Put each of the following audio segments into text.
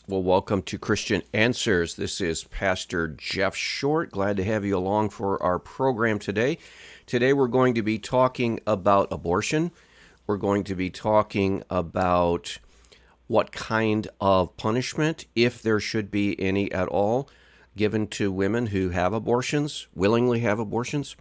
Well, welcome to Christian Answers. This is Pastor Jeff Short. Glad to have you along for our program today. Today we're going to be talking about abortion. We're going to be talking about what kind of punishment, if there should be any at all, given to women who have abortions, willingly have abortions.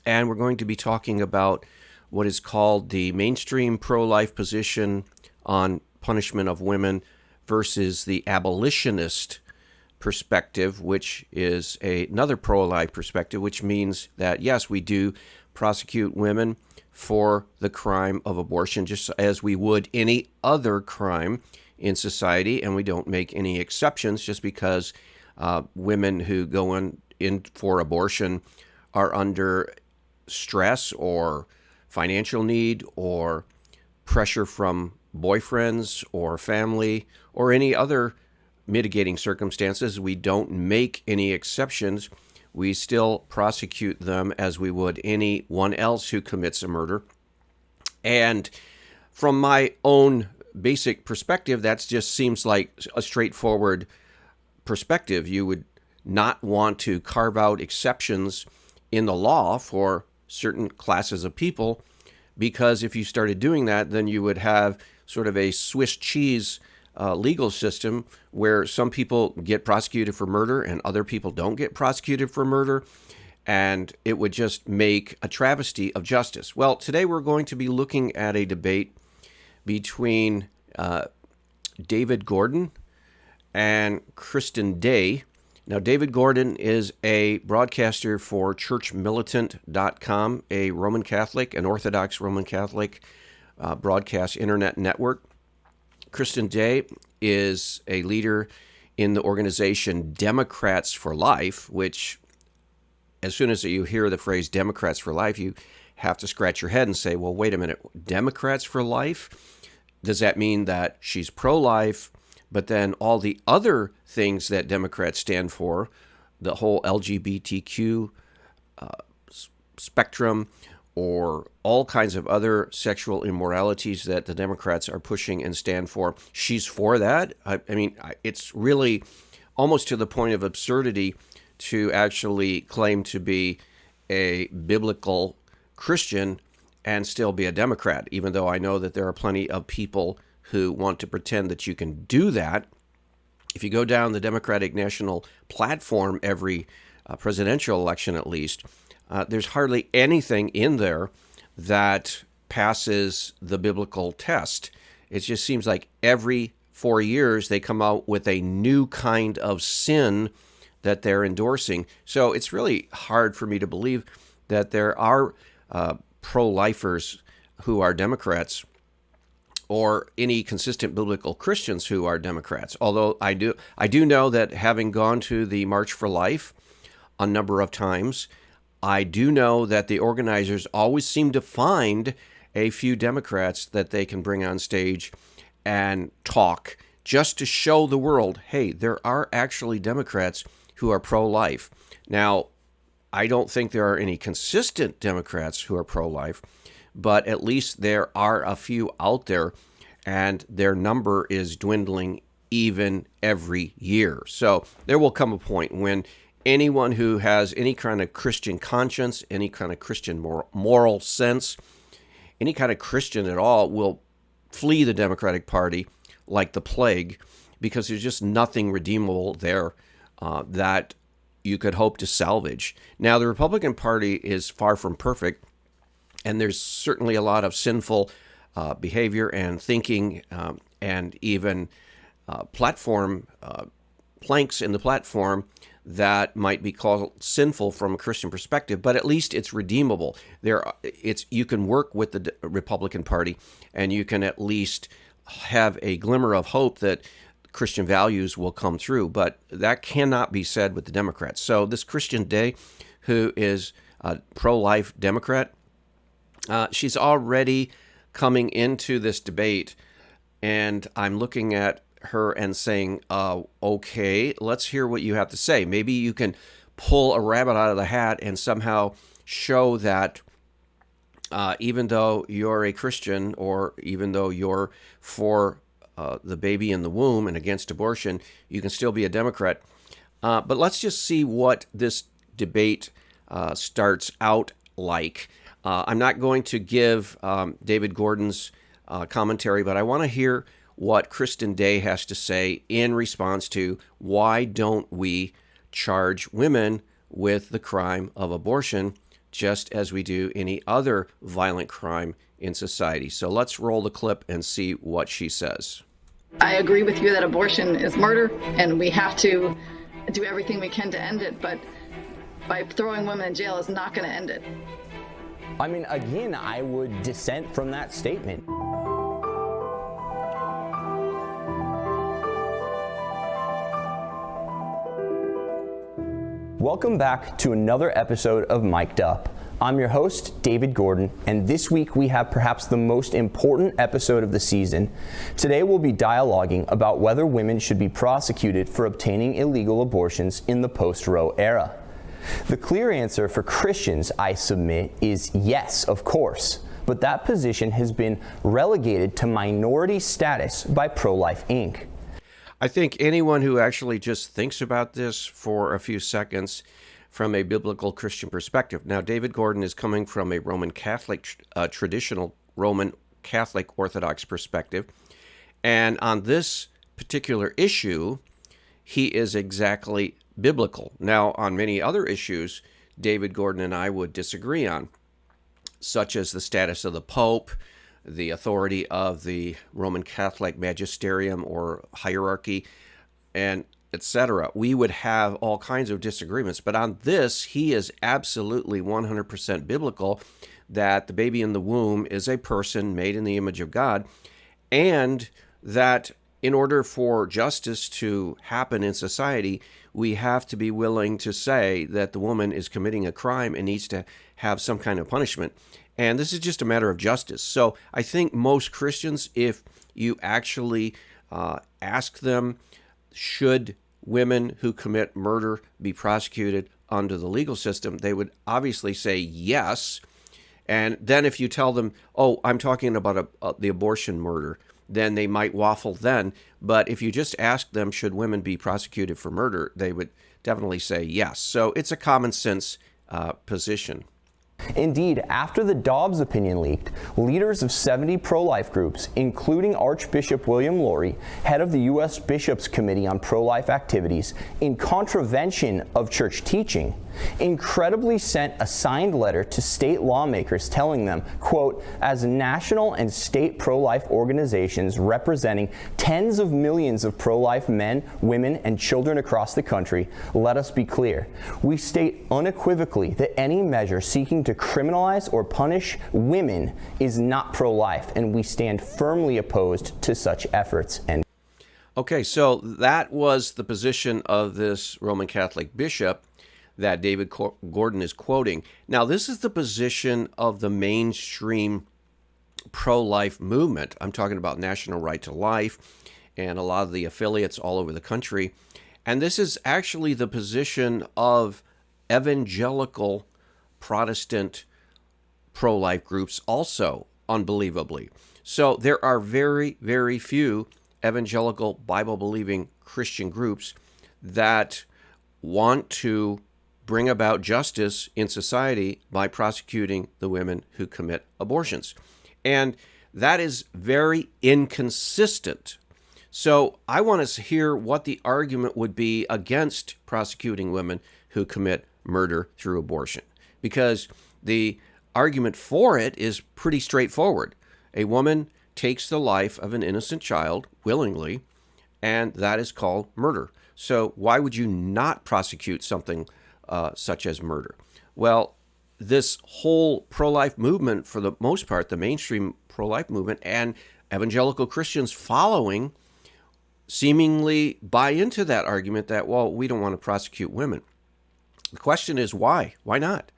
And we're going to be talking about what is called the mainstream pro-life position on punishment of women versus the abolitionist perspective, which is another pro-life perspective, which means that, yes, we do prosecute women for the crime of abortion, just as we would any other crime in society, and we don't make any exceptions just because women who go in for abortion are under stress or financial need or pressure from boyfriends or family or any other mitigating circumstances. We don't make any exceptions. We still prosecute them as we would anyone else who commits a murder. And from my own basic perspective, that just seems like a straightforward perspective. You would not want to carve out exceptions in the law for certain classes of people, because if you started doing that, then you would have sort of a Swiss cheese legal system where some people get prosecuted for murder and other people don't get prosecuted for murder, and it would just make a travesty of justice. Well, today we're going to be looking at a debate between David Gordon and Kristen Day. Now, David Gordon is a broadcaster for churchmilitant.com, a Roman Catholic, an Orthodox Roman Catholic broadcast internet network. Kristen Day is a leader in the organization Democrats for Life, which, as soon as you hear the phrase Democrats for Life, you have to scratch your head and say, well, wait a minute, Democrats for Life? Does that mean that she's pro-life? But then all the other things that Democrats stand for, the whole LGBTQ spectrum, or all kinds of other sexual immoralities that the Democrats are pushing and stand for, she's for that? I mean, it's really almost to the point of absurdity to actually claim to be a biblical Christian and still be a Democrat, even though I know that there are plenty of people who want to pretend that you can do that. If you go down the Democratic National Platform every presidential election at least, there's hardly anything in there that passes the biblical test. It just seems like every 4 years they come out with a new kind of sin that they're endorsing. So it's really hard for me to believe that there are pro-lifers who are Democrats, or any consistent biblical Christians who are Democrats. Although I do know that, having gone to the March for Life a number of times, I do know that the organizers always seem to find a few Democrats that they can bring on stage and talk, just to show the world, hey, there are actually Democrats who are pro-life. Now, I don't think there are any consistent Democrats who are pro-life, but at least there are a few out there, and their number is dwindling even every year. So there will come a point when anyone who has any kind of Christian conscience, any kind of Christian moral sense, any kind of Christian at all, will flee the Democratic Party like the plague, because there's just nothing redeemable there that you could hope to salvage. Now, the Republican Party is far from perfect, and there's certainly a lot of sinful behavior and thinking, and even platform planks in the platform that might be called sinful from a Christian perspective, but at least it's redeemable. You can work with the Republican Party, and you can at least have a glimmer of hope that Christian values will come through, but that cannot be said with the Democrats. So this Kristen Day, who is a pro-life Democrat, she's already coming into this debate, and I'm looking at her and saying, okay, let's hear what you have to say. Maybe you can pull a rabbit out of the hat and somehow show that even though you're a Christian, or even though you're for the baby in the womb and against abortion, you can still be a Democrat. But let's just see what this debate starts out like. I'm not going to give David Gordon's commentary, but I want to hear what Kristen Day has to say in response to why don't we charge women with the crime of abortion just as we do any other violent crime in society. So let's roll the clip and see what she says. I agree with you that abortion is murder and we have to do everything we can to end it, but by throwing women in jail is not going to end it. I mean, again, I would dissent from that statement. Welcome back to another episode of Mic'd Up. I'm your host, David Gordon, and this week we have perhaps the most important episode of the season. Today we'll be dialoguing about whether women should be prosecuted for obtaining illegal abortions in the post-Roe era. The clear answer for Christians, I submit, is yes, of course, but that position has been relegated to minority status by Pro-Life Inc. I think anyone who actually just thinks about this for a few seconds from a biblical Christian perspective. Now, David Gordon is coming from a Roman Catholic, traditional Roman Catholic Orthodox perspective. And on this particular issue, he is exactly biblical. Now, on many other issues, David Gordon and I would disagree on, such as the status of the Pope, the authority of the Roman Catholic magisterium or hierarchy, and etc. We would have all kinds of disagreements. But on this, he is absolutely 100% biblical that the baby in the womb is a person made in the image of God, and that in order for justice to happen in society, we have to be willing to say that the woman is committing a crime and needs to have some kind of punishment. And this is just a matter of justice. So I think most Christians, if you actually ask them, should women who commit murder be prosecuted under the legal system, they would obviously say yes. And then if you tell them, oh, I'm talking about the abortion murder, then they might waffle then. But if you just ask them, should women be prosecuted for murder, they would definitely say yes. So it's a common sense position. Indeed, after the Dobbs opinion leaked, leaders of 70 pro-life groups, including Archbishop William Lori, head of the U.S. Bishops' Committee on Pro-Life Activities, in contravention of church teaching, incredibly sent a signed letter to state lawmakers telling them, quote, as national and state pro-life organizations representing tens of millions of pro-life men, women, and children across the country, let us be clear. We state unequivocally that any measure seeking to criminalize or punish women is not pro-life, and we stand firmly opposed to such efforts. And okay, so that was the position of this Roman Catholic bishop that David Gordon is quoting. Now, this is the position of the mainstream pro-life movement. I'm talking about National Right to Life and a lot of the affiliates all over the country. And this is actually the position of evangelical Protestant pro-life groups also, unbelievably. So there are very, very few evangelical Bible-believing Christian groups that want to bring about justice in society by prosecuting the women who commit abortions. And that is very inconsistent. So I want to hear what the argument would be against prosecuting women who commit murder through abortion, because the argument for it is pretty straightforward. A woman takes the life of an innocent child willingly, and that is called murder. So why would you not prosecute something such as murder? Well, this whole pro-life movement, for the most part, the mainstream pro-life movement and evangelical Christians following, seemingly buy into that argument that, well, we don't want to prosecute women. The question is why? Why not?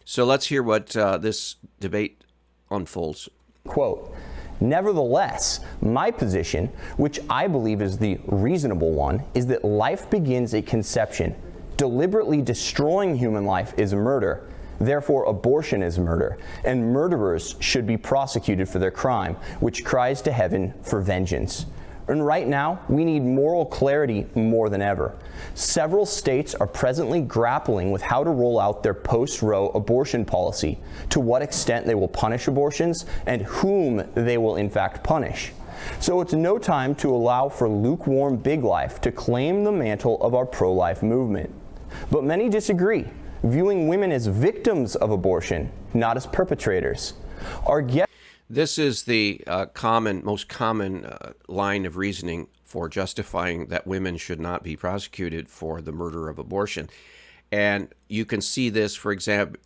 So let's hear what this debate unfolds. Quote, nevertheless, my position, which I believe is the reasonable one, is that life begins at conception. Deliberately destroying human life is murder. Therefore, abortion is murder, and murderers should be prosecuted for their crime, which cries to heaven for vengeance. And right now, we need moral clarity more than ever. Several states are presently grappling with how to roll out their post-Roe abortion policy, to what extent they will punish abortions, and whom they will in fact punish. So it's no time to allow for lukewarm big life to claim the mantle of our pro-life movement. But many disagree, viewing women as victims of abortion, not as perpetrators. Our guest This is the most common line of reasoning for justifying that women should not be prosecuted for the murder of abortion. And you can see this, for example,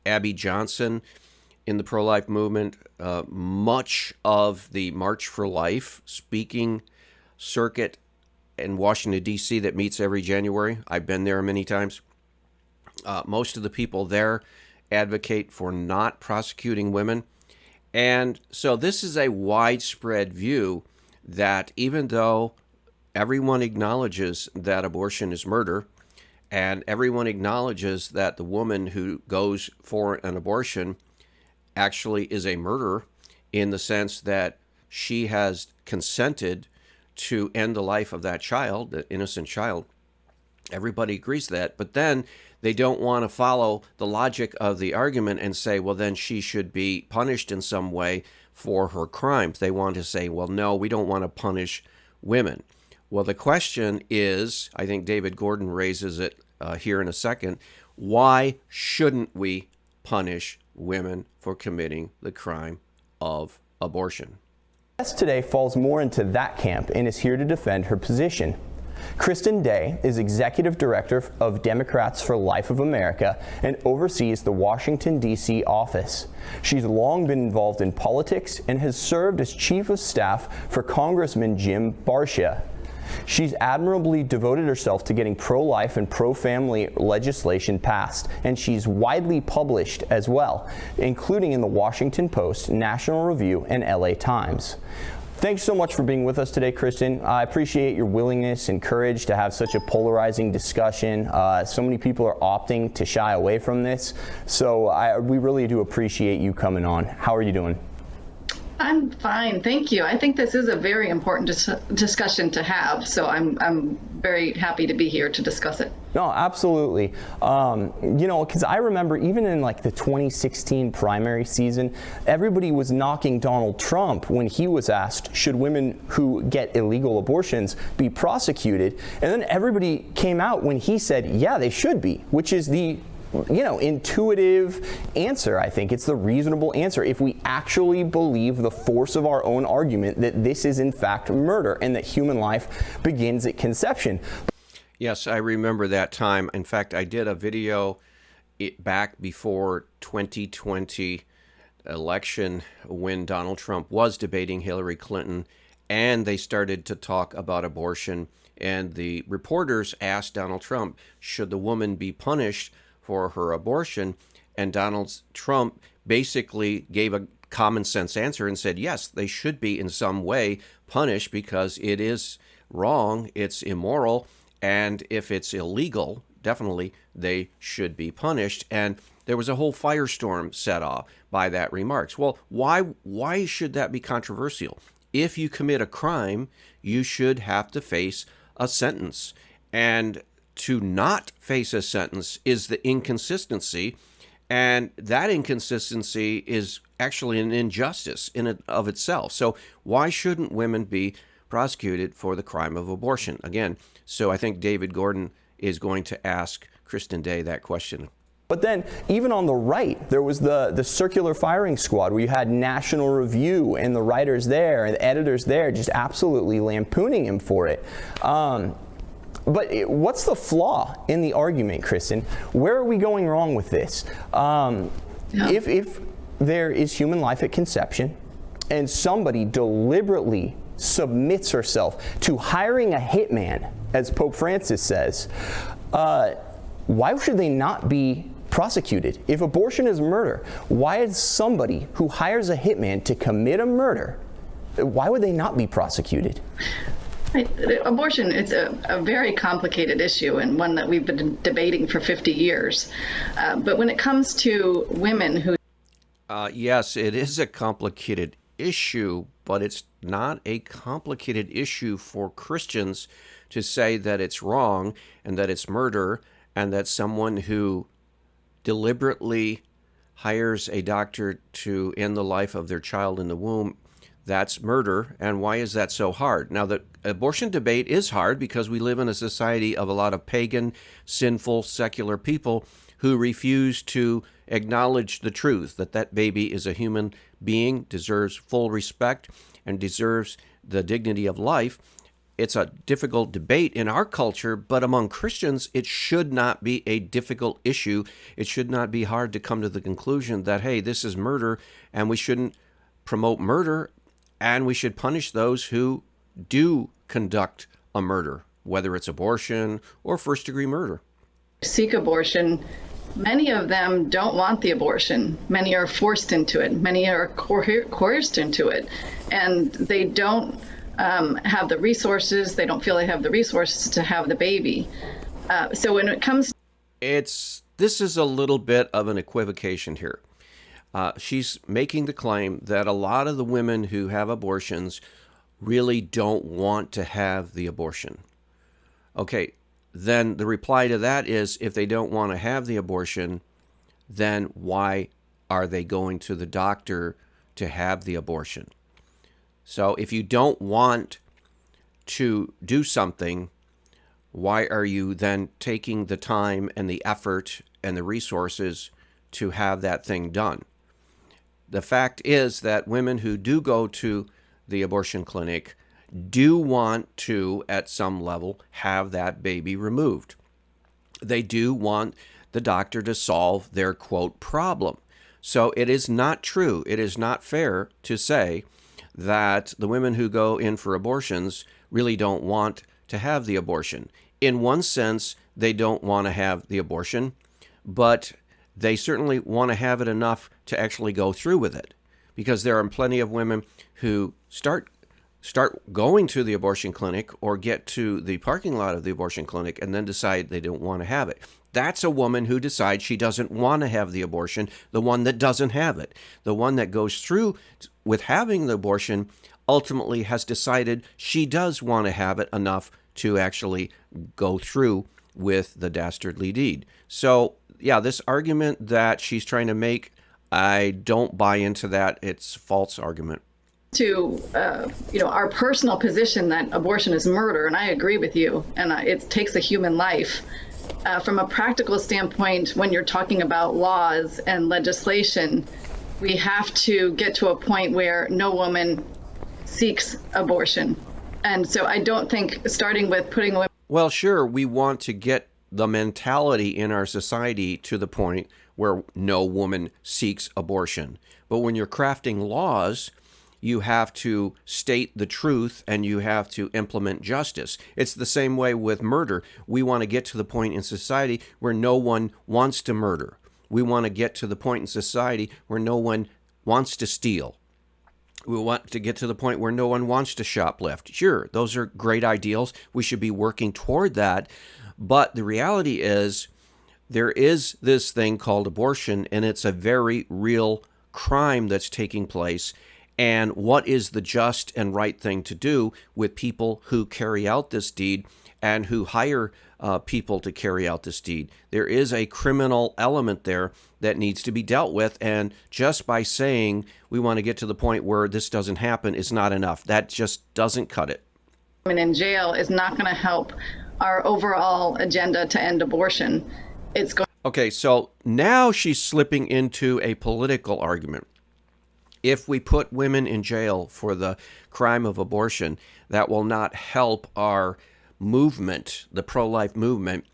Abby Johnson in the pro-life movement, much of the March for Life speaking circuit in Washington, D.C. that meets every January. I've been there many times. Most of the people there advocate for not prosecuting women. And so this is a widespread view that even though everyone acknowledges that abortion is murder, and everyone acknowledges that the woman who goes for an abortion actually is a murderer in the sense that she has consented to end the life of that child, the innocent child, everybody agrees that. But then they don't want to follow the logic of the argument and say, well, then she should be punished in some way for her crimes. They want to say, well, no, we don't want to punish women. Well, the question is, I think David Gordon raises it here in a second, why shouldn't we punish women for committing the crime of abortion? Our guest today falls more into that camp and is here to defend her position. Kristen Day is Executive Director of Democrats for Life of America and oversees the Washington, D.C. office. She's long been involved in politics and has served as Chief of Staff for Congressman Jim Barcia. She's admirably devoted herself to getting pro-life and pro-family legislation passed, and she's widely published as well, including in the Washington Post, National Review, and LA Times. Thanks so much for being with us today, Kristen. I appreciate your willingness and courage to have such a polarizing discussion. So many people are opting to shy away from this, so we really do appreciate you coming on. How are you doing? I'm fine, thank you. I think this is a very important discussion to have, so I'm very happy to be here to discuss it. No, absolutely. Because I remember even in like the 2016 primary season, everybody was knocking Donald Trump when he was asked, should women who get illegal abortions be prosecuted? And then everybody came out when he said, yeah, they should be, which is the intuitive answer. I think it's the reasonable answer if we actually believe the force of our own argument that this is in fact murder and that human life begins at conception. Yes, I remember that time. In fact, I did a video back before 2020 election when Donald Trump was debating Hillary Clinton and they started to talk about abortion, and the reporters asked Donald Trump, should the woman be punished for her abortion? And Donald Trump basically gave a common sense answer and said, yes, they should be in some way punished because it is wrong, it's immoral, and if it's illegal, definitely they should be punished. And there was a whole firestorm set off by that remarks. Well, why should that be controversial? If you commit a crime, you should have to face a sentence. And to not face a sentence is the inconsistency, and that inconsistency is actually an injustice in and of itself. So why shouldn't women be prosecuted for the crime of abortion? Again, so I think David Gordon is going to ask Kristen Day that question. But then, even on the right, there was the circular firing squad where you had National Review and the writers there and the editors there just absolutely lampooning him for it. But what's the flaw in the argument, Kristen? Where are we going wrong with this? If there is human life at conception and somebody deliberately submits herself to hiring a hitman, as Pope Francis says, why should they not be prosecuted? If abortion is murder, why is somebody who hires a hitman to commit a murder, why would they not be prosecuted? Right. Abortion is a very complicated issue and one that we've been debating for 50 years. But when it comes to women who... Yes, it is a complicated issue, but it's not a complicated issue for Christians to say that it's wrong and that it's murder and that someone who deliberately hires a doctor to end the life of their child in the womb, that's murder. And why is that so hard? Now, the abortion debate is hard because we live in a society of a lot of pagan, sinful, secular people who refuse to acknowledge the truth that that baby is a human being, deserves full respect, and deserves the dignity of life. It's a difficult debate in our culture, but among Christians, it should not be a difficult issue. It should not be hard to come to the conclusion that, hey, this is murder, and we shouldn't promote murder, and we should punish those who do conduct a murder, whether it's abortion or first-degree murder. Seek abortion. Many of them don't want the abortion. Many are forced into it. Many are coerced into it. And they don't have the resources. They don't feel they have the resources to have the baby. So when it comes... This is a little bit of an equivocation here. She's making the claim that a lot of the women who have abortions really don't want to have the abortion. Okay, then the reply to that is, if they don't want to have the abortion, then why are they going to the doctor to have the abortion? So if you don't want to do something, why are you then taking the time and the effort and the resources to have that thing done? The fact is that women who do go to the abortion clinic do want to, at some level, have that baby removed. They do want the doctor to solve their, quote, problem. So it is not true, it is not fair to say that the women who go in for abortions really don't want to have the abortion. In one sense, they don't want to have the abortion, but they certainly want to have it enough to actually go through with it, because there are plenty of women who start going to the abortion clinic or get to the parking lot of the abortion clinic and then decide they don't want to have it. That's a woman who decides she doesn't want to have the abortion, the one that doesn't have it. The one that goes through with having the abortion ultimately has decided she does want to have it enough to actually go through with the dastardly deed. So, yeah, this argument that she's trying to make, I don't buy into that. It's a false argument. To our personal position that abortion is murder, and I agree with you, and it takes a human life. From a practical standpoint, when you're talking about laws and legislation, we have to get to a point where no woman seeks abortion. And so I don't think starting with putting women... Well, sure, we want to get the mentality in our society to the point where no woman seeks abortion. But when you're crafting laws, you have to state the truth and you have to implement justice. It's the same way with murder. We want to get to the point in society where no one wants to murder. We want to get to the point in society where no one wants to steal. We want to get to the point where no one wants to shoplift. Sure, those are great ideals. We should be working toward that. But the reality is, there is this thing called abortion, and it's a very real crime that's taking place. And what is the just and right thing to do with people who carry out this deed and who hire people to carry out this deed? There is a criminal element there that needs to be dealt with. And just by saying we want to get to the point where this doesn't happen is not enough. That just doesn't cut it. In jail is not going to help our overall agenda to end abortion. It's going. Okay, so now she's slipping into a political argument. If we put women in jail for the crime of abortion, that will not help our movement, the pro-life movement,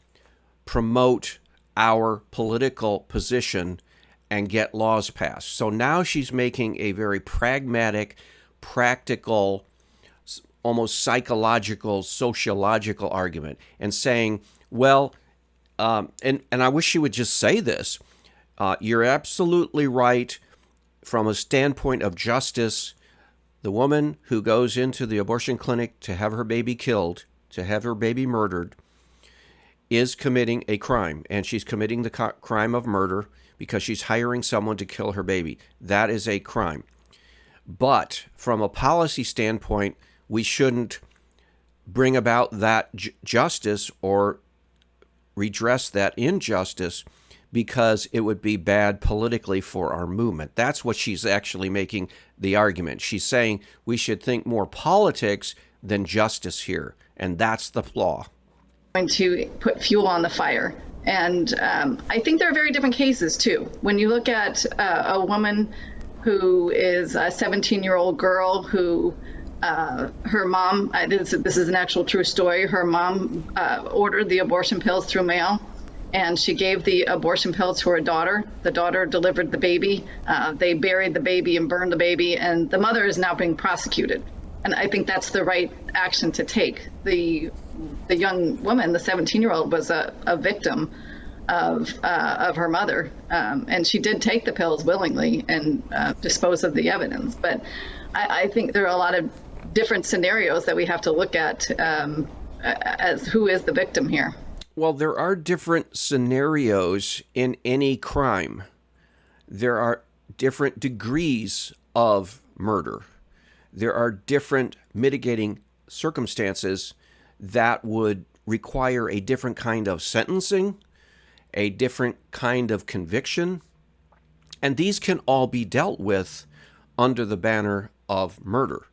promote our political position and get laws passed. So now she's making a very pragmatic, practical, almost psychological, sociological argument and saying, well, and I wish she would just say this, you're absolutely right. From a standpoint of justice, the woman who goes into the abortion clinic to have her baby killed, to have her baby murdered, is committing a crime. And she's committing the crime of murder because she's hiring someone to kill her baby. That is a crime. But from a policy standpoint, we shouldn't bring about that justice or redress that injustice because it would be bad politically for our movement. That's what she's actually making the argument. She's saying we should think more politics than justice here, and that's the flaw. Going to put fuel on the fire. And I think there are very different cases, too. When you look at a woman who is a 17-year-old girl who her mom, this is an actual true story, her mom ordered the abortion pills through mail, and she gave the abortion pills to her daughter. The daughter delivered the baby. They buried the baby and burned the baby, and the mother is now being prosecuted. And I think that's the right action to take. The young woman, the 17-year-old, was a victim of her mother, and she did take the pills willingly and dispose of the evidence. But I think there are a lot of different scenarios that we have to look at as who is the victim here. Well, there are different scenarios in any crime. There are different degrees of murder. There are different mitigating circumstances that would require a different kind of sentencing, a different kind of conviction, and these can all be dealt with under the banner of murder.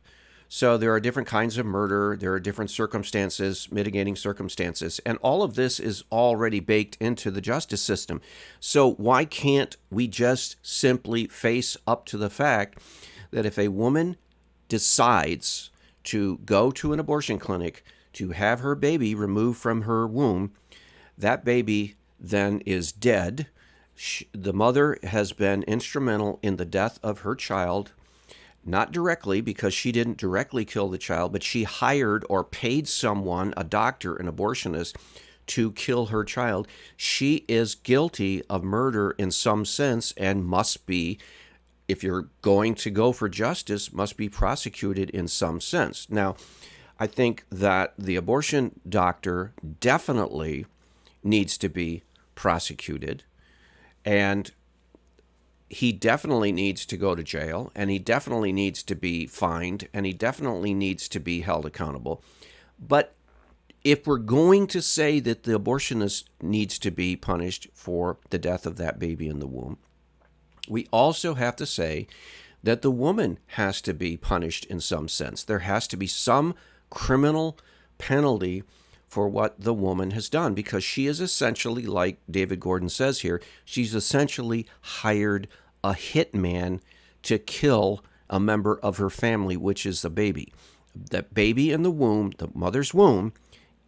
So there are different kinds of murder, there are different circumstances, mitigating circumstances, and all of this is already baked into the justice system. So why can't we just simply face up to the fact that if a woman decides to go to an abortion clinic to have her baby removed from her womb, that baby then is dead. The mother has been instrumental in the death of her child, not directly because she didn't directly kill the child, but she hired or paid someone, a doctor, an abortionist, to kill her child. She is guilty of murder in some sense and must be, if you're going to go for justice, must be prosecuted in some sense. Now, I think that the abortion doctor definitely needs to be prosecuted, and he definitely needs to go to jail, and he definitely needs to be fined, and he definitely needs to be held accountable. But if we're going to say that the abortionist needs to be punished for the death of that baby in the womb, we also have to say that the woman has to be punished in some sense. There has to be some criminal penalty for what the woman has done, because she is essentially, like David Gordon says here, she's essentially hired a hitman to kill a member of her family, which is the baby. That baby in the womb, the mother's womb,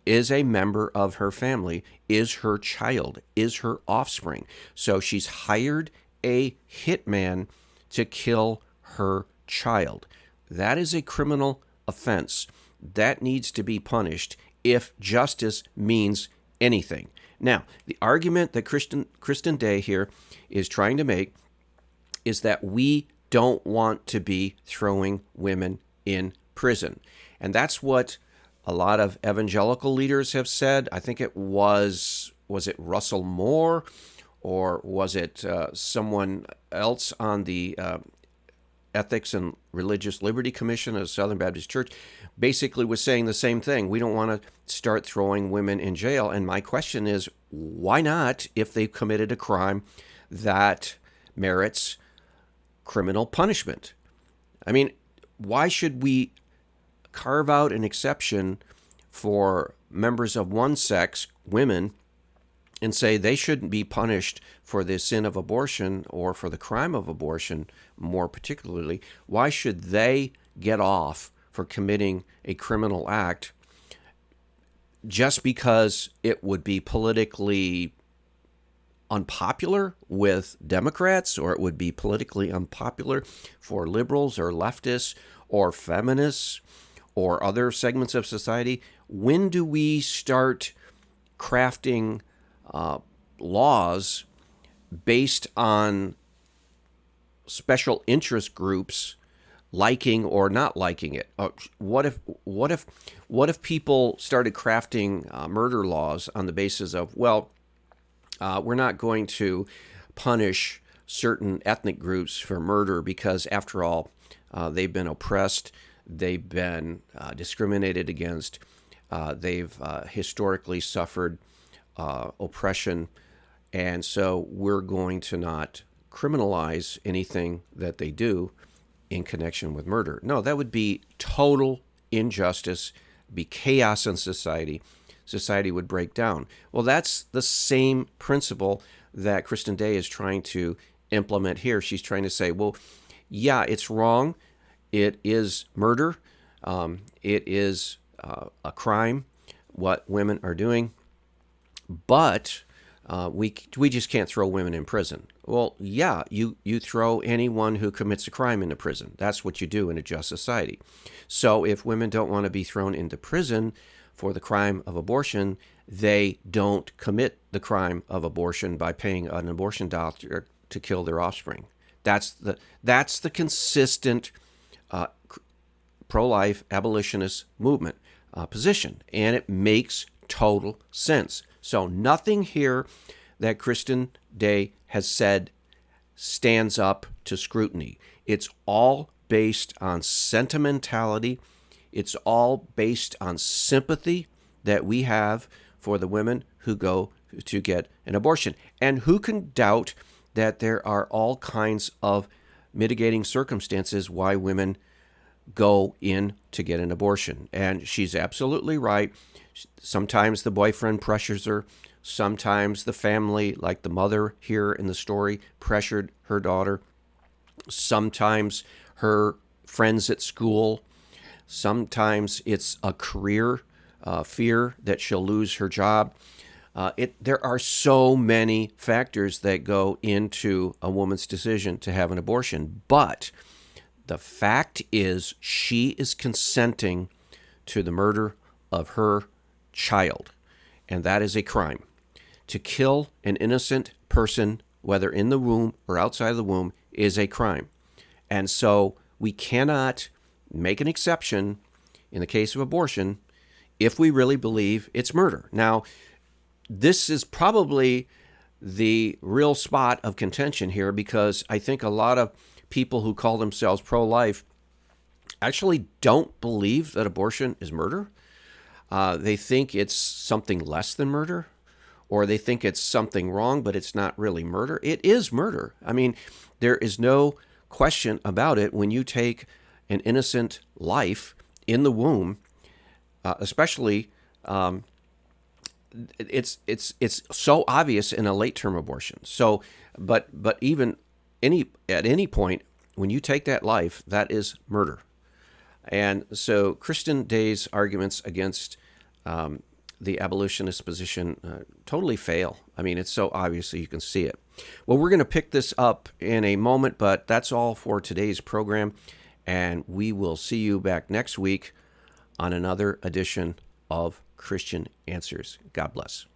is a member of her family, is her child, is her offspring. So she's hired a hitman to kill her child. That is a criminal offense. That needs to be punished if justice means anything. Now, the argument that Kristen Day here is trying to make is that we don't want to be throwing women in prison. And that's what a lot of evangelical leaders have said. I think it was it Russell Moore, or was it someone else on the Ethics and Religious Liberty Commission of Southern Baptist Church, basically was saying the same thing. We don't want to start throwing women in jail. And my question is, why not, if they've committed a crime that merits criminal punishment? I mean, why should we carve out an exception for members of one sex, women, and say they shouldn't be punished for the sin of abortion or for the crime of abortion, more particularly? Why should they get off for committing a criminal act just because it would be politically unpopular with Democrats, or it would be politically unpopular for liberals or leftists or feminists or other segments of society? When do we start crafting laws based on special interest groups liking or not liking it? What if people started crafting murder laws on the basis of, well, we're not going to punish certain ethnic groups for murder because, after all, They've been oppressed. They've been discriminated against. They've historically suffered oppression. And so we're going to not criminalize anything that they do in connection with murder. No, that would be total injustice, be chaos in society. Society would break down. Well, that's the same principle that Kristen Day is trying to implement here. She's trying to say, well, yeah, it's wrong. It is murder. It is a crime, what women are doing. But we just can't throw women in prison. Well, yeah, you throw anyone who commits a crime into prison. That's what you do in a just society. So if women don't want to be thrown into prison for the crime of abortion, they don't commit the crime of abortion by paying an abortion doctor to kill their offspring. That's the consistent pro-life abolitionist movement position, and it makes total sense. So nothing here that Kristen Day has said stands up to scrutiny. It's all based on sentimentality. It's all based on sympathy that we have for the women who go to get an abortion. And who can doubt that there are all kinds of mitigating circumstances why women go in to get an abortion? And she's absolutely right. Sometimes the boyfriend pressures her. Sometimes the family, like the mother here in the story, pressured her daughter. Sometimes her friends at school. Sometimes it's a career fear that she'll lose her job. There are so many factors that go into a woman's decision to have an abortion. But the fact is, she is consenting to the murder of her child, and that is a crime. To kill an innocent person, whether in the womb or outside of the womb, is a crime. And so we cannot make an exception in the case of abortion if we really believe it's murder. Now, this is probably the real spot of contention here, because I think a lot of people who call themselves pro-life actually don't believe that abortion is murder. They think it's something less than murder, or they think it's something wrong, but it's not really murder. It is murder. I mean, there is no question about it. When you take an innocent life in the womb, especially, it's so obvious in a late-term abortion. So, but even at any point when you take that life, that is murder. And so Kristen Day's arguments against the abolitionist position totally fail. I mean, it's so obvious that you can see it. Well, we're going to pick this up in a moment, but that's all for today's program. And we will see you back next week on another edition of Christian Answers. God bless.